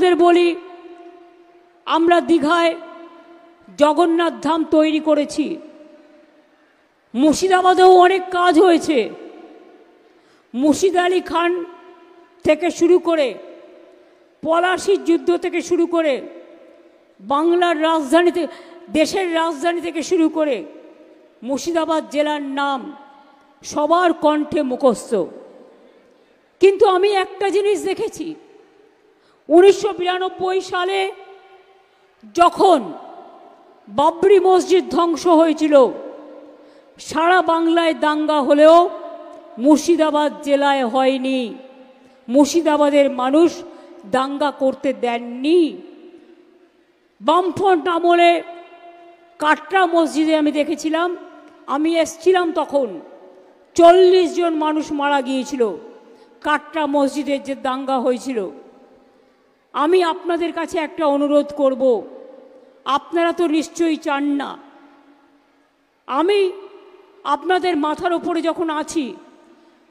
আপনাদের বলি, আমরা দীঘায় জগন্নাথ ধাম তৈরি করেছি, মুর্শিদাবাদেও অনেক কাজ হয়েছে। মুর্শিদ আলী খান থেকে শুরু করে, পলাশির যুদ্ধ থেকে শুরু করে, বাংলার রাজধানীতে, দেশের রাজধানী থেকে শুরু করে মুর্শিদাবাদ জেলার নাম সবার কণ্ঠে মুখস্থ। কিন্তু আমি একটা জিনিস দেখেছি, 1992 সালে যখন বাবরি মসজিদ ধ্বংস হয়েছিল, সারা বাংলায় দাঙ্গা হলেও মুর্শিদাবাদ জেলায় হয়নি। মুর্শিদাবাদের মানুষ দাঙ্গা করতে দেননি। বামফ্রন্ট আমলে কাটরা মসজিদে আমি দেখেছিলাম, আমি এসছিলাম তখন, 40 জন মানুষ মারা গিয়েছিল কাটরা মসজিদের যে দাঙ্গা হয়েছিল। আমি আপনাদের কাছে একটা অনুরোধ করব, আপনারা তো নিশ্চয়ই চান না, আমি আপনাদের মাথার উপরে যখন আছি,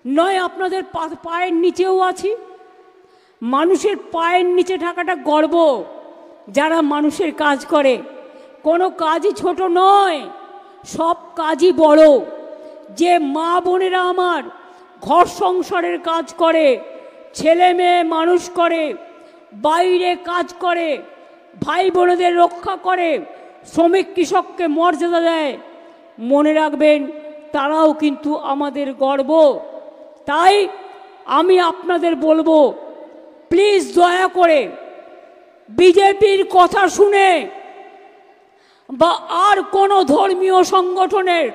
নয় আপনাদের পায়ের নিচেও আছি। মানুষের পায়ের নিচে থাকাটা গর্ব। যারা মানুষের কাজ করে, কোনো কাজই ছোট নয়, সব কাজই বড়। যে মা বোনেরা আমার ঘর সংসারের কাজ করে, ছেলে মেয়ে মানুষ করে, বাইরে কাজ করে, ভাই বোনেদের রক্ষা করে, শ্রমিক কৃষককে মর্যাদা দেয়, মনে রাখবেন তারাও কিন্তু আমাদের গর্ব। তাই আমি আপনাদের বলবো, প্লিজ দয়া করে বিজেপির কথা শুনে বা আর কোনো ধর্মীয় সংগঠনের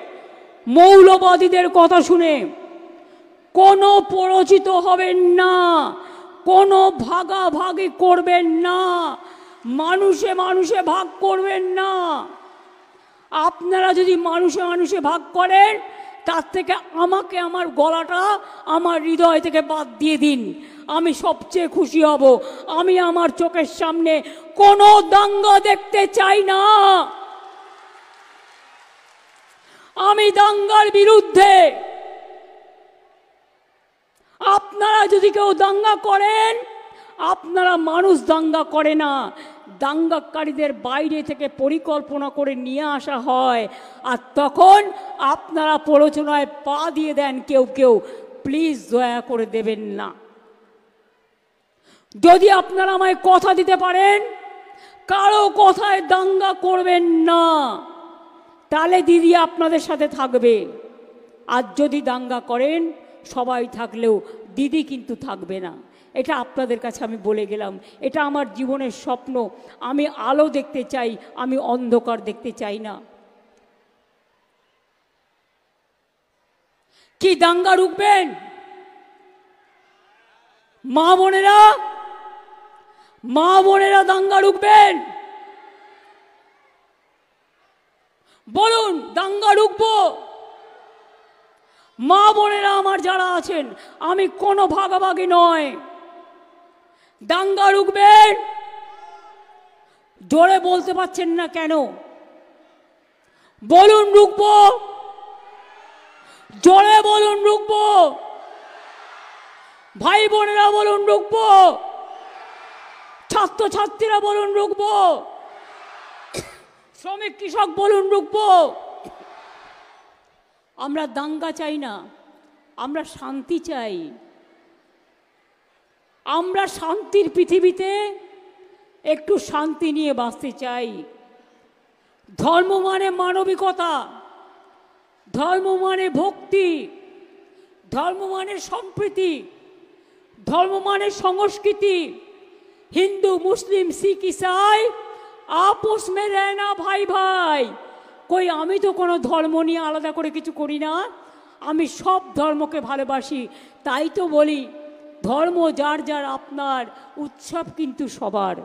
মৌলবাদীদের কথা শুনে কোনো পরিচিত হবেন না, কোনো ভাগাভাগি করবেন না, মানুষে মানুষে ভাগ করবেন না। আপনারা যদি মানুষে মানুষে ভাগ করেন, তার থেকে আমাকে আমার গলাটা আমার হৃদয় থেকে বাদ দিয়ে দিন, আমি সবচেয়ে খুশি হব। আমি আমার চোখের সামনে কোনো দাঙ্গা দেখতে চাই না। আমি দাঙ্গার বিরুদ্ধে। আপনারা যদি কেউ দাঙ্গা করেন, আপনারা মানুষ দাঙ্গা করে না, দাঙ্গাকারীদের বাইরে থেকে পরিকল্পনা করে নিয়ে আসা হয়, আর তখন আপনারা প্ররোচনায় পা দিয়ে দেন কেউ কেউ। প্লিজ দয়া করে দেবেন না। যদি আপনারা আমায় কথা দিতে পারেন কারো কথায় দাঙ্গা করবেন না, তাহলে দিদি আপনাদের সাথে থাকবে। আর যদি দাঙ্গা করেন, সবাই থাকলেও দিদি কিন্তু থাকবে না। এটা আপনাদের কাছে আমি বলে গেলাম। এটা আমার জীবনের স্বপ্ন। আমি আলো দেখতে চাই, আমি অন্ধকার দেখতে চাই না। কি দাঙ্গা রুখবেন? মা বোনেরা, মা বোনেরা দাঙ্গা রুখবেন? বলুন, দাঙ্গা রুখবো? মা বোনেরা আমার যারা আছেন, আমি কোনো ভাগাভাগি নয়। দাঙ্গা রুখবেন? জোরে বলতে পারছেন না কেন? বলুন রুখবো, জোরে বলুন রুখবো। ভাই বোনেরা বলুন রুখবো, ছাত্রছাত্রীরা বলুন রুখবো, শ্রমিক কৃষক বলুন রুখবো। আমরা দাঙ্গা চাই না, আমরা শান্তি চাই। আমরা শান্তির পৃথিবীতে একটু শান্তি নিয়ে বাঁচতে চাই। ধর্ম মানে মানবিকতা, ধর্ম মানে ভক্তি, ধর্ম মানে সম্প্রীতি, ধর্ম মানে সংস্কৃতি। হিন্দু মুসলিম শিখ ইসাই আপোষ মে রহনা ভাই ভাই। কই আমি তো কোনো ধর্ম নিয়ে আলাদা করে কিছু করি না, আমি সব ধর্মকে ভালোবাসি। তাই তো বলি, ধর্ম যার যার আপনার, উৎসব কিন্তু সবার।